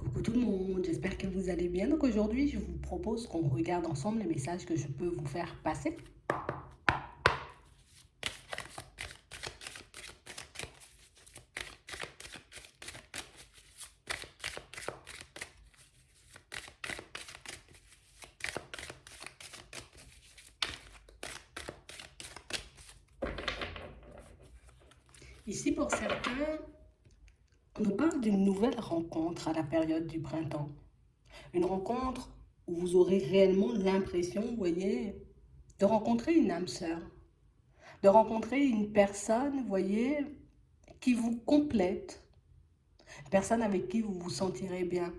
Coucou tout le monde, j'espère que vous allez bien. Donc aujourd'hui, je vous propose qu'on regarde ensemble les messages que je peux vous faire passer. Ici, pour certains, on nous parle d'une nouvelle rencontre à la période du printemps. Une rencontre où vous aurez réellement l'impression, vous voyez, de rencontrer une âme sœur, de rencontrer une personne, vous voyez, qui vous complète, une personne avec qui vous vous sentirez bien,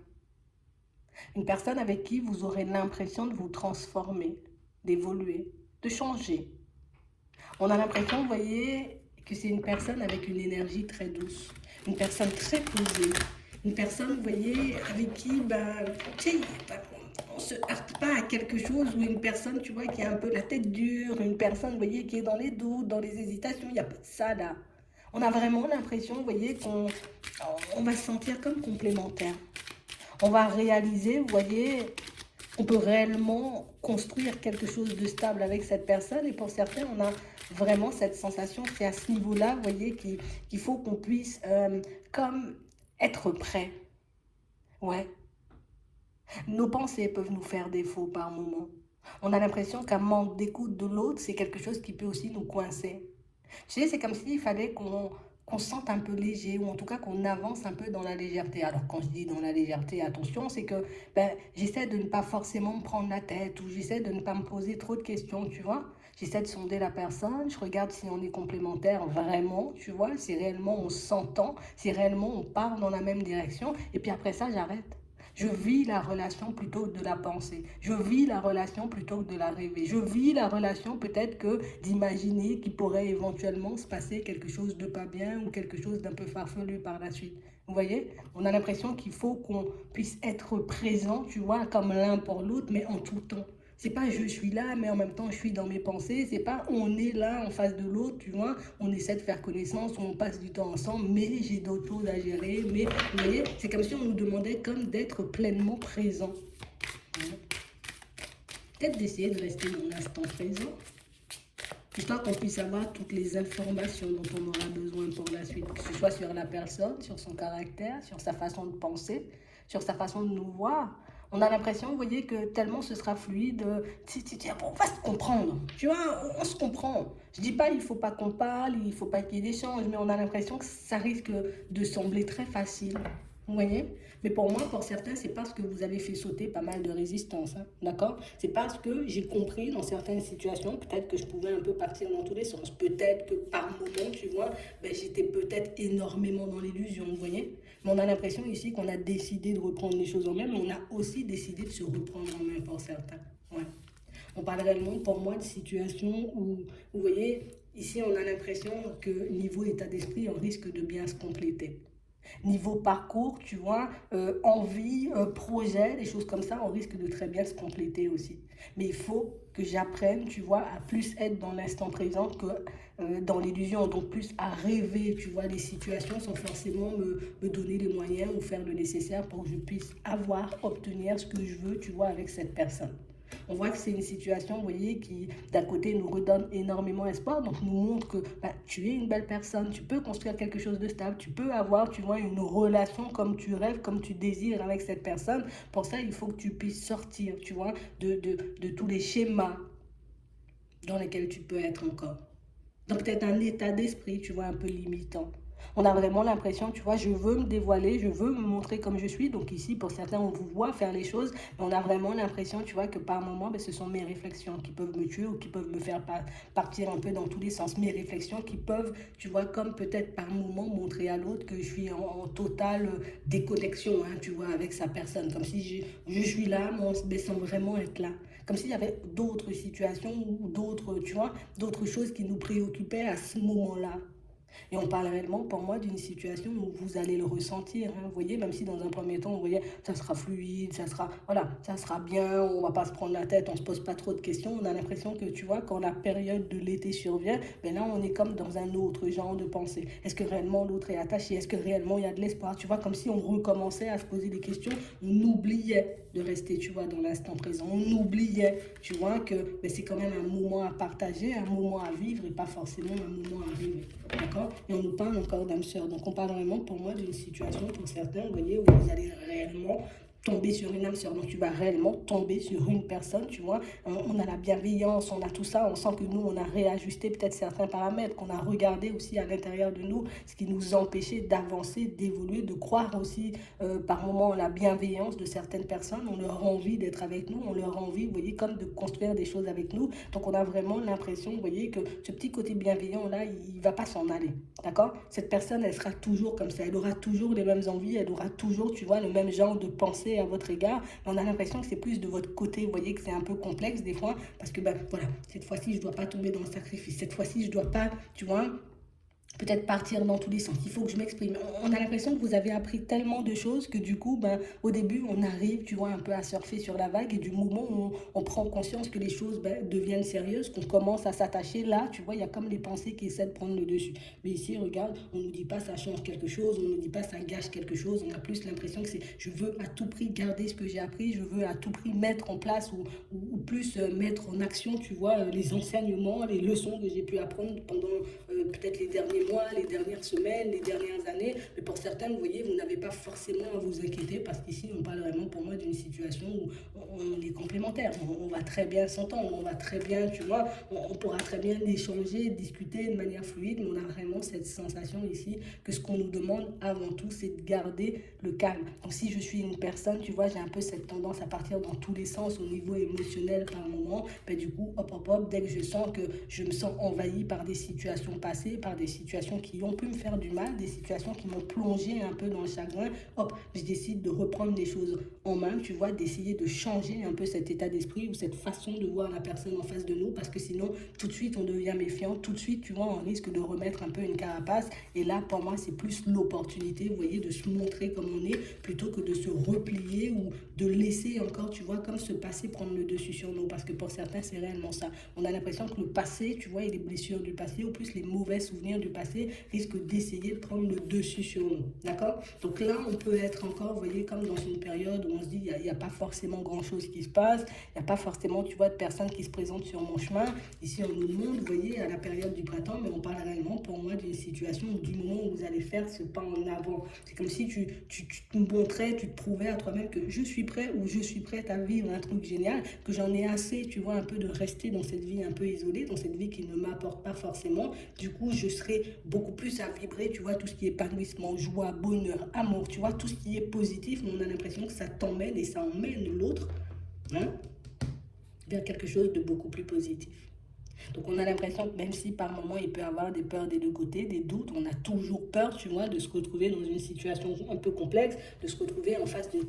une personne avec qui vous aurez l'impression de vous transformer, d'évoluer, de changer. On a l'impression, vous voyez, que c'est une personne avec une énergie très douce, une personne très posée, une personne, vous voyez, avec qui, ben, tu sais, on ne se heurte pas à quelque chose ou une personne, tu vois, qui a un peu la tête dure, une personne, vous voyez, qui est dans les doutes, dans les hésitations, il n'y a pas de ça là. On a vraiment l'impression, vous voyez, qu'on va se sentir comme complémentaire. On va réaliser, vous voyez, on peut réellement construire quelque chose de stable avec cette personne. Et pour certains, on a vraiment cette sensation, c'est à ce niveau-là, vous voyez, qu'il faut qu'on puisse comme être prêt. Ouais, nos pensées peuvent nous faire défaut par moment. On a l'impression qu'un manque d'écoute de l'autre, c'est quelque chose qui peut aussi nous coincer. Tu sais, c'est comme s'il fallait qu'on se sente un peu léger, ou en tout cas qu'on avance un peu dans la légèreté. Alors quand je dis dans la légèreté, attention, c'est que ben, j'essaie de ne pas forcément me prendre la tête, ou j'essaie de ne pas me poser trop de questions, tu vois. J'essaie de sonder la personne, je regarde si on est complémentaire vraiment, tu vois, si réellement on s'entend, si réellement on part dans la même direction, et puis après ça, j'arrête. Je vis la relation plutôt que de la penser. Je vis la relation plutôt que de la rêver. Je vis la relation peut-être que d'imaginer qu'il pourrait éventuellement se passer quelque chose de pas bien ou quelque chose d'un peu farfelu par la suite. Vous voyez, on a l'impression qu'il faut qu'on puisse être présent, tu vois, comme l'un pour l'autre, mais en tout temps. C'est pas je suis là, mais en même temps je suis dans mes pensées. C'est pas on est là en face de l'autre, tu vois. On essaie de faire connaissance, on passe du temps ensemble, mais j'ai d'autres choses à gérer. Mais vous voyez, c'est comme si on nous demandait comme d'être pleinement présent. Peut-être d'essayer de rester dans l'instant présent, histoire qu'on puisse avoir toutes les informations dont on aura besoin pour la suite, que ce soit sur la personne, sur son caractère, sur sa façon de penser, sur sa façon de nous voir. On a l'impression, vous voyez, que tellement ce sera fluide, on va se comprendre, tu vois, on se comprend. Je dis pas il faut pas qu'on parle, il faut pas qu'il y ait d'échange, mais on a l'impression que ça risque de sembler très facile. Vous voyez? Mais pour moi, pour certains, c'est parce que vous avez fait sauter pas mal de résistance, hein, d'accord? C'est parce que j'ai compris dans certaines situations, peut-être que je pouvais un peu partir dans tous les sens. Peut-être que par moment, tu vois, ben, j'étais peut-être énormément dans l'illusion, vous voyez? Mais on a l'impression ici qu'on a décidé de reprendre les choses en main, mais on a aussi décidé de se reprendre en main pour certains. Ouais. On parle réellement pour moi de situations où, vous voyez, ici on a l'impression que niveau état d'esprit, on risque de bien se compléter. Niveau parcours, tu vois, envie, projet, des choses comme ça, on risque de très bien se compléter aussi. Mais il faut que j'apprenne, tu vois, à plus être dans l'instant présent que dans l'illusion, donc plus à rêver, tu vois, les situations sans forcément me donner les moyens ou faire le nécessaire pour que je puisse avoir, obtenir ce que je veux, tu vois, avec cette personne. On voit que c'est une situation, vous voyez, qui d'un côté nous redonne énormément espoir, donc nous montre que bah, tu es une belle personne, tu peux construire quelque chose de stable, tu peux avoir, tu vois, une relation comme tu rêves, comme tu désires avec cette personne. Pour ça, il faut que tu puisses sortir, tu vois, de tous les schémas dans lesquels tu peux être encore. Donc peut-être un état d'esprit, tu vois, un peu limitant. On a vraiment l'impression, tu vois, je veux me dévoiler, je veux me montrer comme je suis. Donc ici, pour certains, on vous voit faire les choses, mais on a vraiment l'impression, tu vois, que par moment, ben, ce sont mes réflexions qui peuvent me tuer ou qui peuvent me faire partir un peu dans tous les sens. Mes réflexions qui peuvent, tu vois, comme peut-être par moment montrer à l'autre que je suis en totale déconnexion, hein, tu vois, avec sa personne. Comme si je suis là, mais sans vraiment être là. Comme s'il y avait d'autres situations ou d'autres, tu vois, d'autres choses qui nous préoccupaient à ce moment-là. Et on parle réellement, pour moi, d'une situation où vous allez le ressentir, hein. Vous voyez, même si dans un premier temps, vous voyez, ça sera fluide, ça sera, voilà, ça sera bien, on va pas se prendre la tête, on se pose pas trop de questions. On a l'impression que, tu vois, quand la période de l'été survient, ben là, on est comme dans un autre genre de pensée. Est-ce que réellement l'autre est attaché? Est-ce que réellement il y a de l'espoir? Tu vois, comme si on recommençait à se poser des questions, on oubliait de rester, tu vois, dans l'instant présent. On oubliait, tu vois, que ben, c'est quand même un moment à partager, un moment à vivre et pas forcément un moment à vivre. D'accord? Et on nous parle encore d'âme sœur. Donc on parle vraiment pour moi d'une situation pour certains, vous voyez, où vous allez réellement tomber sur une âme sœur. Donc tu vas réellement tomber sur une personne, tu vois. On a la bienveillance, on a tout ça. On sent que nous, on a réajusté peut-être certains paramètres, qu'on a regardé aussi à l'intérieur de nous, ce qui nous empêchait d'avancer, d'évoluer, de croire aussi par moments la bienveillance de certaines personnes. On leur a envie d'être avec nous, on leur a envie, vous voyez, comme de construire des choses avec nous. Donc on a vraiment l'impression, vous voyez, que ce petit côté bienveillant-là, il ne va pas s'en aller. D'accord? Cette personne, elle sera toujours comme ça. Elle aura toujours les mêmes envies, elle aura toujours, tu vois, le même genre de pensée à votre égard. Mais on a l'impression que c'est plus de votre côté. Vous voyez que c'est un peu complexe des fois. Parce que, ben voilà, cette fois-ci, je ne dois pas tomber dans le sacrifice. Cette fois-ci, je ne dois pas, tu vois, peut-être partir dans tous les sens. Il faut que je m'exprime. On a l'impression que vous avez appris tellement de choses que du coup, ben, au début, on arrive, tu vois, un peu à surfer sur la vague et du moment où on prend conscience que les choses ben, deviennent sérieuses, qu'on commence à s'attacher, là, tu vois, il y a comme les pensées qui essaient de prendre le dessus. Mais ici, regarde, on ne nous dit pas ça change quelque chose, on ne nous dit pas ça gâche quelque chose, on a plus l'impression que c'est je veux à tout prix garder ce que j'ai appris, je veux à tout prix mettre en place ou plus mettre en action, tu vois, les enseignements, les leçons que j'ai pu apprendre pendant peut-être les derniers mois, les dernières semaines, les dernières années. Mais pour certains, vous voyez, vous n'avez pas forcément à vous inquiéter parce qu'ici, on parle vraiment pour moi d'une situation où on est complémentaires. On va très bien s'entendre, on va très bien, tu vois, on pourra très bien échanger, discuter de manière fluide, mais on a vraiment cette sensation ici que ce qu'on nous demande avant tout, c'est de garder le calme. Donc si je suis une personne, tu vois, j'ai un peu cette tendance à partir dans tous les sens au niveau émotionnel par moment, ben du coup, hop, hop, hop, dès que je sens que je me sens envahi par des situations passées, par des situations qui ont pu me faire du mal, des situations qui m'ont plongé un peu dans le chagrin, hop, je décide de reprendre les choses en main, tu vois, d'essayer de changer un peu cet état d'esprit ou cette façon de voir la personne en face de nous, parce que sinon, tout de suite, on devient méfiant, tout de suite, tu vois, on risque de remettre un peu une carapace, et là, pour moi, c'est plus l'opportunité, vous voyez, de se montrer comme on est, plutôt que de se replier ou de laisser encore, tu vois, comme ce passé prendre le dessus sur nous, parce que pour certains, c'est réellement ça. On a l'impression que le passé, tu vois, et les blessures du passé, ou plus les mauvais souvenirs du passé, risquent d'essayer de prendre le dessus sur nous, d'accord? Donc là, on peut être encore, vous voyez, comme dans une période où on se dit, il n'y a pas forcément grand-chose qui se passe, il n'y a pas forcément, tu vois, de personnes qui se présentent sur mon chemin. Ici, on nous demande, vous voyez, à la période du printemps, mais on parle réellement, pour moi, d'une situation ou du moment où vous allez faire ce pas en avant. C'est comme si tu te montrais, tu te prouvais à toi-même que je suis prêt ou je suis prête à vivre un truc génial, que j'en ai assez, tu vois, un peu de rester dans cette vie un peu isolée, dans cette vie qui ne m'apporte pas forcément. Du coup, je serai beaucoup plus à vibrer, tu vois, tout ce qui est épanouissement, joie, bonheur, amour, tu vois, tout ce qui est positif, mais on a l'impression que ça t'emmène et ça emmène l'autre, hein, vers quelque chose de beaucoup plus positif. Donc on a l'impression que même si par moment il peut y avoir des peurs des deux côtés, des doutes, on a toujours peur, tu vois, de se retrouver dans une situation un peu complexe, de se retrouver en face d'une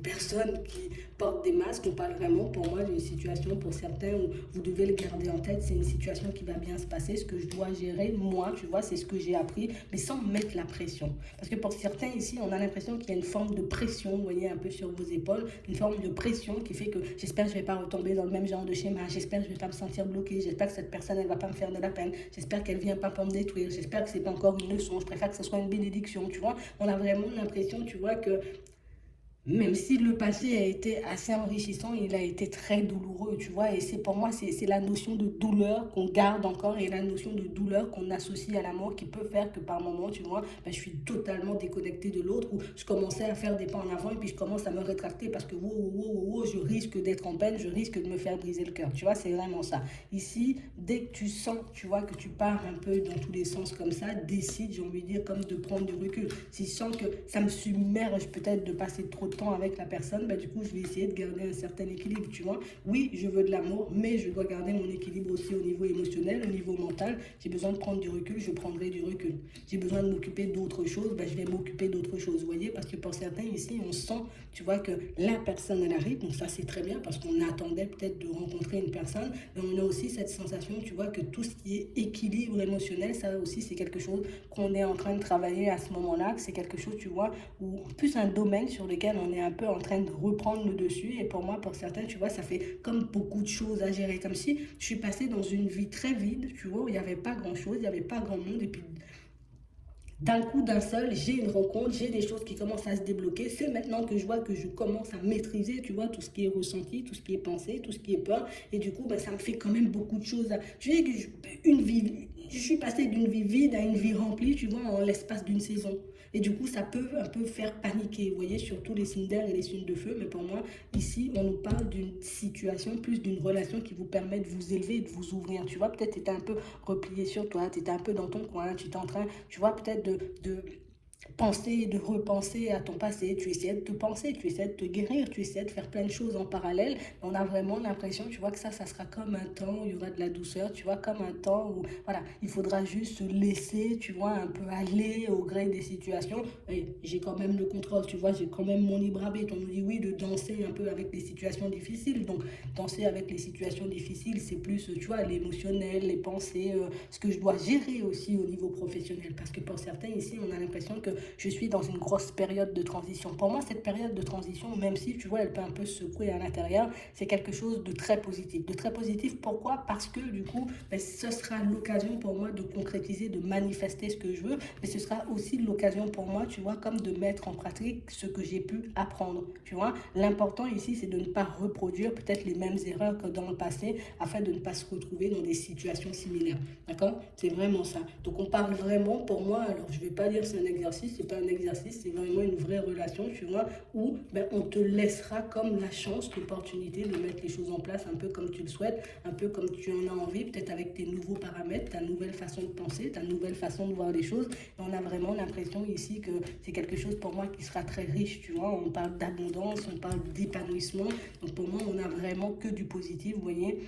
personne qui porte des masques. On parle vraiment pour moi d'une situation pour certains où vous devez le garder en tête, c'est une situation qui va bien se passer, ce que je dois gérer, moi, tu vois, c'est ce que j'ai appris, mais sans mettre la pression. Parce que pour certains ici, on a l'impression qu'il y a une forme de pression, vous voyez, un peu sur vos épaules, une forme de pression qui fait que j'espère que je ne vais pas retomber dans le même genre de schéma, j'espère que je ne vais pas me sentir bloqué, j'espère que cette personne, elle va pas me faire de la peine. J'espère qu'elle vient pas pour me détruire. J'espère que c'est pas encore une leçon. Je préfère que ce soit une bénédiction, tu vois. On a vraiment l'impression, tu vois, que même si le passé a été assez enrichissant, il a été très douloureux, tu vois. Et c'est pour moi, c'est la notion de douleur qu'on garde encore et la notion de douleur qu'on associe à la mort qui peut faire que par moment, tu vois, ben, je suis totalement déconnectée de l'autre ou je commençais à faire des pas en avant et puis je commence à me rétracter parce que je risque d'être en peine, je risque de me faire briser le cœur, tu vois, c'est vraiment ça. Ici, dès que tu sens, tu vois, que tu pars un peu dans tous les sens comme ça, décide, j'ai envie de dire, comme de prendre du recul. Si je sens que ça me submerge peut-être de passer trop de temps avec la personne, bah, du coup, je vais essayer de garder un certain équilibre, tu vois. Oui, je veux de l'amour, mais je dois garder mon équilibre aussi au niveau émotionnel, au niveau mental. J'ai besoin de prendre du recul, je prendrai du recul. J'ai besoin de m'occuper d'autres choses, bah, je vais m'occuper d'autres choses, vous voyez, parce que pour certains ici, on sent, tu vois, que la personne, elle arrive, donc ça, c'est très bien, parce qu'on attendait peut-être de rencontrer une personne, mais on a aussi cette sensation, tu vois, que tout ce qui est équilibre émotionnel, ça aussi, c'est quelque chose qu'on est en train de travailler à ce moment-là, que c'est quelque chose, tu vois, ou plus un domaine sur lequel on est un peu en train de reprendre le dessus. Et pour moi, pour certains, tu vois, ça fait comme beaucoup de choses à gérer, comme si je suis passée dans une vie très vide, tu vois, où il n'y avait pas grand-chose, il n'y avait pas grand monde, et puis d'un coup, d'un seul, j'ai une rencontre, j'ai des choses qui commencent à se débloquer. C'est maintenant que je vois que je commence à maîtriser, tu vois, tout ce qui est ressenti, tout ce qui est pensé, tout ce qui est peur. Et du coup, ben, ça me fait quand même beaucoup de choses. Tu sais que une vie, je suis passée d'une vie vide à une vie remplie, tu vois, en l'espace d'une saison. Et du coup, ça peut un peu faire paniquer, vous voyez, surtout les signes d'air et les signes de feu. Mais pour moi, ici, on nous parle d'une situation, plus d'une relation qui vous permet de vous élever et de vous ouvrir. Tu vois, peut-être tu étais un peu replié sur toi, tu étais un peu dans ton coin, tu étais en train, tu vois, peut-être de penser, de repenser à ton passé, tu essaies de te penser, tu essaies de te guérir, tu essaies de faire plein de choses en parallèle. On a vraiment l'impression, tu vois, que ça sera comme un temps où il y aura de la douceur, tu vois, comme un temps où, voilà, il faudra juste se laisser, tu vois, un peu aller au gré des situations. Et j'ai quand même le contrôle, tu vois, j'ai quand même mon libre arbitre. On nous dit oui de danser un peu avec les situations difficiles. Donc, danser avec les situations difficiles, c'est plus, tu vois, l'émotionnel, les pensées, ce que je dois gérer aussi au niveau professionnel. Parce que pour certains ici, on a l'impression que je suis dans une grosse période de transition. Pour moi, cette période de transition, même si, tu vois, elle peut un peu secouer à l'intérieur, c'est quelque chose de très positif. De très positif, pourquoi? Parce que, du coup, ben, ce sera l'occasion pour moi de concrétiser, de manifester ce que je veux, mais ce sera aussi l'occasion pour moi, tu vois, comme de mettre en pratique ce que j'ai pu apprendre, tu vois. L'important ici, c'est de ne pas reproduire peut-être les mêmes erreurs que dans le passé, afin de ne pas se retrouver dans des situations similaires, d'accord? C'est vraiment ça. Donc, on parle vraiment, pour moi, alors je ne vais pas dire c'est un exercice, c'est pas un exercice, c'est vraiment une vraie relation, tu vois, où ben, on te laissera comme la chance, l'opportunité de mettre les choses en place un peu comme tu le souhaites, un peu comme tu en as envie, peut-être avec tes nouveaux paramètres, ta nouvelle façon de penser, ta nouvelle façon de voir les choses. Et on a vraiment l'impression ici que c'est quelque chose pour moi qui sera très riche, tu vois. On parle d'abondance, on parle d'épanouissement. Donc pour moi, on n'a vraiment que du positif, vous voyez,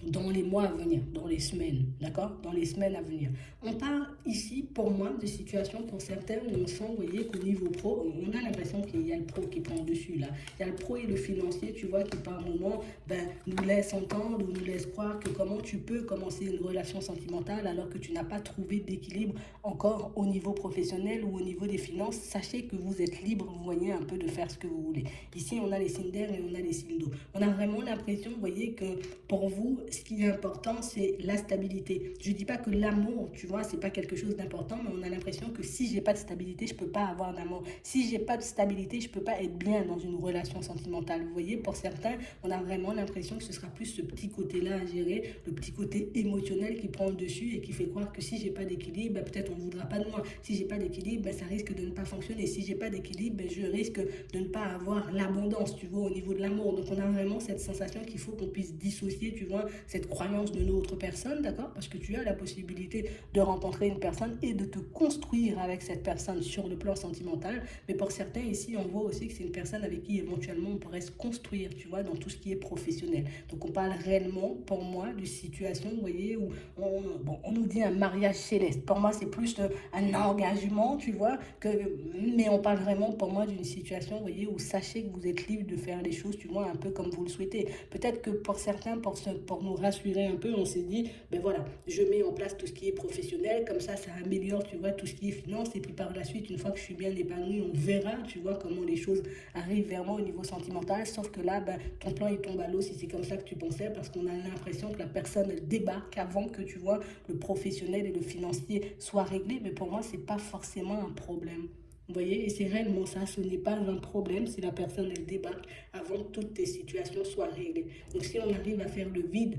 dans les mois à venir, dans les semaines, d'accord? Dans les semaines à venir. On parle ici, pour moi, de situations pour certains où on sent, vous voyez, qu'au niveau pro, on a l'impression qu'il y a le pro qui prend dessus, là. Il y a le pro et le financier, tu vois, qui par moment, ben, nous laisse entendre ou nous laisse croire que comment tu peux commencer une relation sentimentale alors que tu n'as pas trouvé d'équilibre encore au niveau professionnel ou au niveau des finances. Sachez que vous êtes libre, vous voyez, un peu de faire ce que vous voulez. Ici, on a les signes d'air et on a les signes d'eau. On a vraiment l'impression, vous voyez, que pour vous, ce qui est important, c'est la stabilité. Je ne dis pas que l'amour, tu vois, c'est pas quelque chose d'important, mais on a l'impression que si j'ai pas de stabilité, je peux pas avoir d'amour. Si j'ai pas de stabilité, je peux pas être bien dans une relation sentimentale. Vous voyez, pour certains, on a vraiment l'impression que ce sera plus ce petit côté-là à gérer, le petit côté émotionnel qui prend le dessus et qui fait croire que si j'ai pas d'équilibre, ben, peut-être on ne voudra pas de moi. Si j'ai pas d'équilibre, ben, ça risque de ne pas fonctionner. Si j'ai pas d'équilibre, ben, je risque de ne pas avoir l'abondance, tu vois, au niveau de l'amour. Donc on a vraiment cette sensation qu'il faut qu'on puisse dissocier, tu vois, cette croyance de l'autre personne, d'accord? Parce que tu as la possibilité de rencontrer une personne et de te construire avec cette personne sur le plan sentimental. Mais pour certains ici, on voit aussi que c'est une personne avec qui éventuellement on pourrait se construire, tu vois, dans tout ce qui est professionnel. Donc on parle réellement, pour moi, de situation, vous voyez, où on nous dit un mariage céleste. Pour moi, c'est plus un engagement, tu vois, mais on parle vraiment pour moi d'une situation, vous voyez, où sachez que vous êtes libre de faire les choses, tu vois, un peu comme vous le souhaitez. Peut-être que pour certains, pour nous rassurer un peu, on s'est dit, ben voilà, je mets en place tout ce qui est professionnel, comme ça améliore, tu vois, tout ce qui est finance, et puis par la suite, une fois que je suis bien épanouie, on verra, tu vois, comment les choses arrivent vers moi au niveau sentimental, sauf que là, ben, ton plan, il tombe à l'eau si c'est comme ça que tu pensais, parce qu'on a l'impression que la personne, elle débarque avant que, tu vois, le professionnel et le financier soient réglés, mais pour moi, c'est pas forcément un problème. Vous voyez, et c'est réellement ça, ce n'est pas un problème si la personne, elle débarque avant que toutes tes situations soient réglées. Donc si on arrive à faire le vide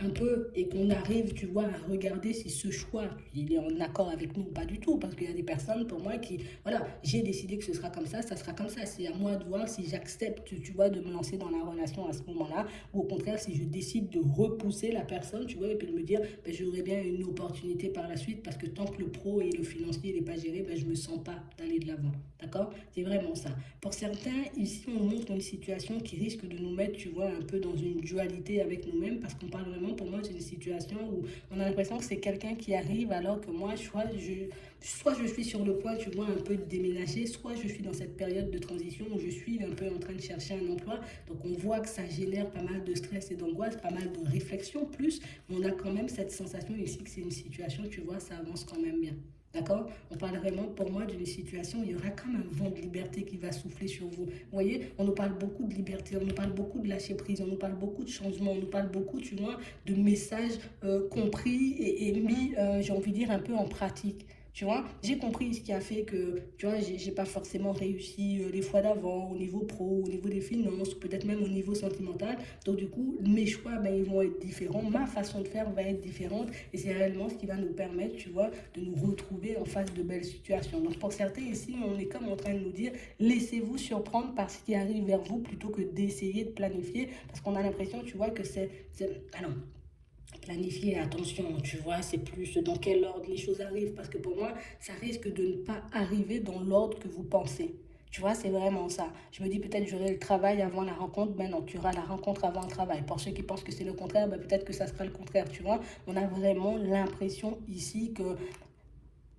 un peu et qu'on arrive, tu vois, à regarder si ce choix, il est en accord avec nous, pas du tout, parce qu'il y a des personnes pour moi qui, voilà, j'ai décidé que ce sera comme ça sera comme ça. C'est à moi de voir si j'accepte, tu vois, de me lancer dans la relation à ce moment-là, ou au contraire, si je décide de repousser la personne, tu vois, et puis de me dire, ben, j'aurais bien une opportunité par la suite, parce que tant que le pro et le financier n'est pas géré, ben, je me sens pas d'aller de l'avant, d'accord? C'est vraiment ça. Pour certains, ici, on montre une situation qui risque de nous mettre, tu vois, un peu dans une dualité avec nous-mêmes, parce qu'on parle vraiment, pour moi, d'une situation où on a l'impression que c'est quelqu'un qui arrive, alors que moi, soit je suis sur le point, tu vois, un peu de déménager, soit je suis dans cette période de transition où je suis un peu en train de chercher un emploi. Donc, on voit que ça génère pas mal de stress et d'angoisse, pas mal de réflexion, plus, mais on a quand même cette sensation ici que c'est une situation, tu vois, ça avance quand même bien. D'accord? On parle vraiment pour moi d'une situation où il y aura comme un vent de liberté qui va souffler sur vous. Vous voyez, on nous parle beaucoup de liberté, on nous parle beaucoup de lâcher prise, on nous parle beaucoup de changement, on nous parle beaucoup, tu vois, de messages compris et mis, j'ai envie de dire, un peu en pratique. Tu vois, j'ai compris ce qui a fait que, tu vois, j'ai pas forcément réussi les fois d'avant, au niveau pro, au niveau des finances, peut-être même au niveau sentimental. Donc, du coup, mes choix, ben, ils vont être différents, ma façon de faire va être différente, et c'est réellement ce qui va nous permettre, tu vois, de nous retrouver en face de belles situations. Donc, pour certains ici, on est comme en train de nous dire, laissez-vous surprendre par ce qui arrive vers vous plutôt que d'essayer de planifier, parce qu'on a l'impression, tu vois, que alors, planifier, attention, tu vois, c'est plus dans quel ordre les choses arrivent, parce que pour moi, ça risque de ne pas arriver dans l'ordre que vous pensez. Tu vois, c'est vraiment ça. Je me dis peut-être j'aurai le travail avant la rencontre. Ben non, tu auras la rencontre avant le travail. Pour ceux qui pensent que c'est le contraire, ben peut-être que ça sera le contraire. Tu vois, on a vraiment l'impression ici que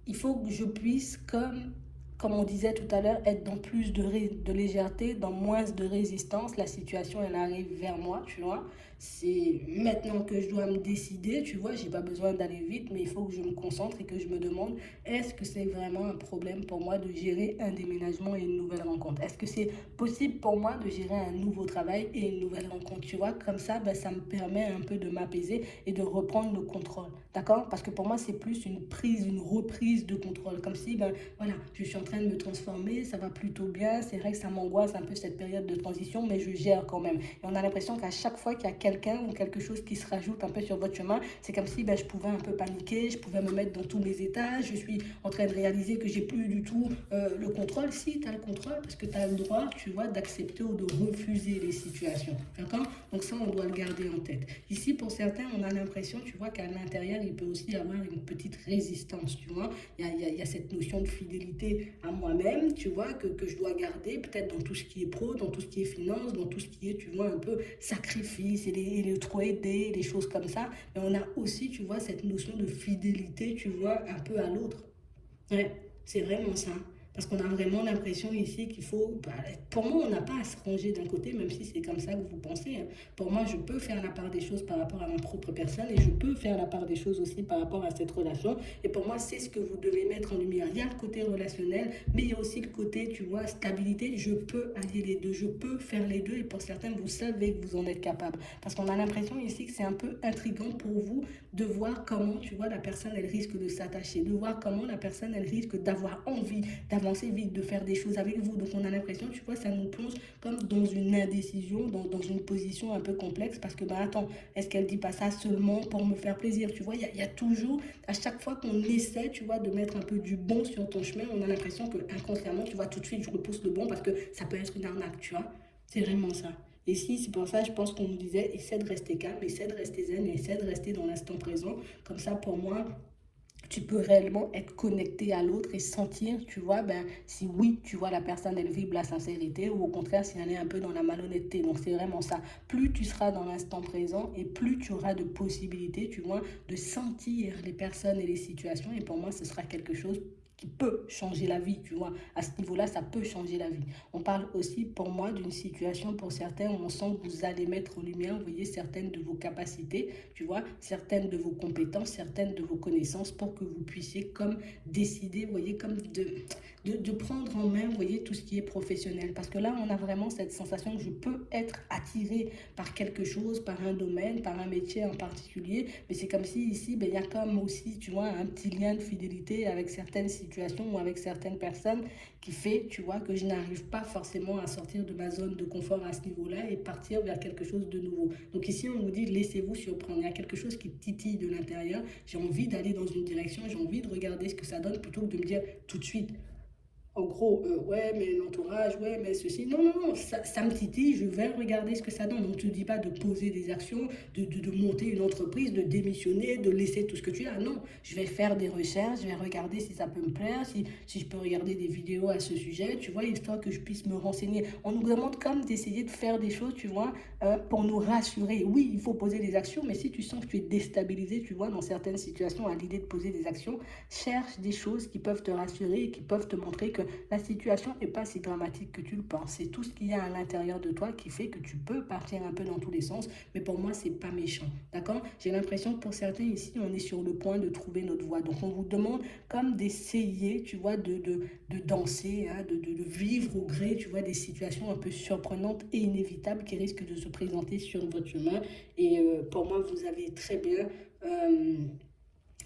il faut que je puisse, comme on disait tout à l'heure, être dans plus de légèreté, dans moins de résistance. La situation, elle arrive vers moi, tu vois. C'est maintenant que je dois me décider, tu vois. J'ai pas besoin d'aller vite, mais il faut que je me concentre et que je me demande, est-ce que c'est vraiment un problème pour moi de gérer un déménagement et une nouvelle rencontre? Est-ce que c'est possible pour moi de gérer un nouveau travail et une nouvelle rencontre? Tu vois, comme ça, ben, ça me permet un peu de m'apaiser et de reprendre le contrôle. D'accord? Parce que pour moi, c'est plus une prise, une reprise de contrôle. Comme si, ben, voilà, je suis en train de me transformer, ça va plutôt bien. C'est vrai que ça m'angoisse un peu cette période de transition, mais je gère quand même. Et on a l'impression qu'à chaque fois qu'il y a quelqu'un ou quelque chose qui se rajoute un peu sur votre chemin, c'est comme si ben, je pouvais un peu paniquer, je pouvais me mettre dans tous mes états. Je suis en train de réaliser que j'ai plus du tout le contrôle. Si, tu as le contrôle, parce que tu as le droit, tu vois, d'accepter ou de refuser les situations. D'accord? Donc ça, on doit le garder en tête. Ici, pour certains, on a l'impression, tu vois, qu'à l'intérieur, il peut aussi y avoir une petite résistance, tu vois. Il y a cette notion de fidélité à moi-même, tu vois, que je dois garder, peut-être dans tout ce qui est pro, dans tout ce qui est finance, dans tout ce qui est, tu vois, un peu sacrifice et les trop aider, les choses comme ça. Mais on a aussi, tu vois, cette notion de fidélité, tu vois, un peu à l'autre. Ouais, c'est vraiment ça. Parce qu'on a vraiment l'impression ici qu'il faut... bah, pour moi, on n'a pas à se ranger d'un côté, même si c'est comme ça que vous pensez, hein. Pour moi, je peux faire la part des choses par rapport à ma propre personne et je peux faire la part des choses aussi par rapport à cette relation. Et pour moi, c'est ce que vous devez mettre en lumière. Il y a le côté relationnel, mais il y a aussi le côté, tu vois, stabilité. Je peux allier les deux, je peux faire les deux. Et pour certains, vous savez que vous en êtes capable. Parce qu'on a l'impression ici que c'est un peu intriguant pour vous de voir comment, tu vois, la personne, elle risque de s'attacher, de voir comment la personne, elle risque d'avoir envie d'avancer vite, de faire des choses avec vous. Donc, on a l'impression, tu vois, ça nous plonge comme dans une indécision, dans une position un peu complexe parce que, ben, attends, est-ce qu'elle dit pas ça seulement pour me faire plaisir? Tu vois, il y a toujours, à chaque fois qu'on essaie, tu vois, de mettre un peu du bon sur ton chemin, on a l'impression que inconsciemment, tu vois, tout de suite, je repousse le bon parce que ça peut être une arnaque, tu vois. C'est vraiment ça. Et si, c'est pour ça, je pense qu'on nous disait, essaie de rester calme, essaie de rester zen, essaie de rester dans l'instant présent. Comme ça, pour moi, tu peux réellement être connecté à l'autre et sentir, tu vois, ben, si oui, tu vois, la personne, elle vibre la sincérité ou au contraire, si elle est un peu dans la malhonnêteté. Donc, c'est vraiment ça. Plus tu seras dans l'instant présent et plus tu auras de possibilités, tu vois, de sentir les personnes et les situations. Et pour moi, ce sera quelque chose qui peut changer la vie, tu vois. À ce niveau-là, ça peut changer la vie. On parle aussi, pour moi, d'une situation pour certains où on sent que vous allez mettre en lumière, vous voyez, certaines de vos capacités, tu vois, certaines de vos compétences, certaines de vos connaissances pour que vous puissiez comme décider, vous voyez, comme de prendre en main, vous voyez, tout ce qui est professionnel. Parce que là, on a vraiment cette sensation que je peux être attiré par quelque chose, par un domaine, par un métier en particulier. Mais c'est comme si ici, ben, il y a comme aussi, tu vois, un petit lien de fidélité avec certaines situations ou avec certaines personnes qui fait, tu vois, que je n'arrive pas forcément à sortir de ma zone de confort à ce niveau-là et partir vers quelque chose de nouveau. Donc ici, on vous dit, laissez-vous surprendre. Il y a quelque chose qui titille de l'intérieur. J'ai envie d'aller dans une direction, j'ai envie de regarder ce que ça donne plutôt que de me dire tout de suite, en gros, ouais, mais l'entourage, ouais, mais ceci. Non, non, non, ça me titille, je vais regarder ce que ça donne. On ne te dit pas de poser des actions, de monter une entreprise, de démissionner, de laisser tout ce que tu as. Non, je vais faire des recherches, je vais regarder si ça peut me plaire, si je peux regarder des vidéos à ce sujet, tu vois, histoire que je puisse me renseigner. On nous demande comme d'essayer de faire des choses, tu vois, pour nous rassurer. Oui, il faut poser des actions, mais si tu sens que tu es déstabilisé, tu vois, dans certaines situations, à l'idée de poser des actions, cherche des choses qui peuvent te rassurer et qui peuvent te montrer que la situation n'est pas si dramatique que tu le penses. C'est tout ce qu'il y a à l'intérieur de toi qui fait que tu peux partir un peu dans tous les sens. Mais pour moi, c'est pas méchant. D'accord? J'ai l'impression que pour certains ici, on est sur le point de trouver notre voie. Donc, on vous demande comme d'essayer, tu vois, de danser, hein, de vivre au gré, tu vois, des situations un peu surprenantes et inévitables qui risquent de se présenter sur votre chemin. Et pour moi, vous avez très bien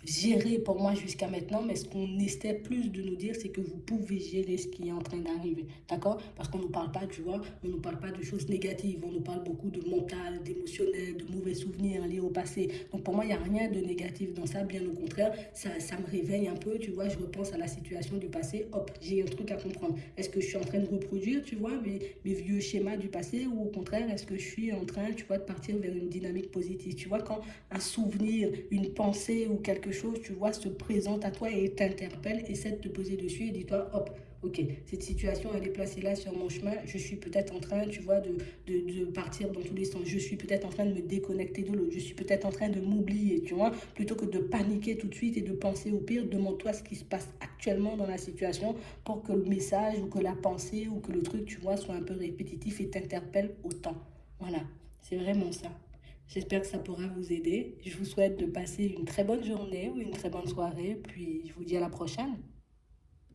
géré pour moi jusqu'à maintenant, mais ce qu'on essaie plus de nous dire, c'est que vous pouvez gérer ce qui est en train d'arriver, d'accord? Parce qu'on ne nous parle pas, tu vois, on ne nous parle pas de choses négatives, on nous parle beaucoup de mental, d'émotionnel, de mauvais souvenirs liés au passé. Donc pour moi, il n'y a rien de négatif dans ça, bien au contraire, ça me réveille un peu, tu vois, je repense à la situation du passé, hop, j'ai un truc à comprendre. Est-ce que je suis en train de reproduire, tu vois, mes vieux schémas du passé, ou au contraire, est-ce que je suis en train, tu vois, de partir vers une dynamique positive? Tu vois, quand un souvenir, une pensée ou quelque chose, tu vois, se présente à toi et t'interpelle, essaie de te poser dessus et dis-toi, hop, ok, cette situation, elle est placée là sur mon chemin, je suis peut-être en train, tu vois, de partir dans tous les sens, je suis peut-être en train de me déconnecter de l'autre, je suis peut-être en train de m'oublier, tu vois, plutôt que de paniquer tout de suite et de penser au pire, demande-toi ce qui se passe actuellement dans la situation pour que le message ou que la pensée ou que le truc, tu vois, soit un peu répétitif et t'interpelle autant. Voilà, c'est vraiment ça. J'espère que ça pourra vous aider. Je vous souhaite de passer une très bonne journée ou une très bonne soirée, puis je vous dis à la prochaine.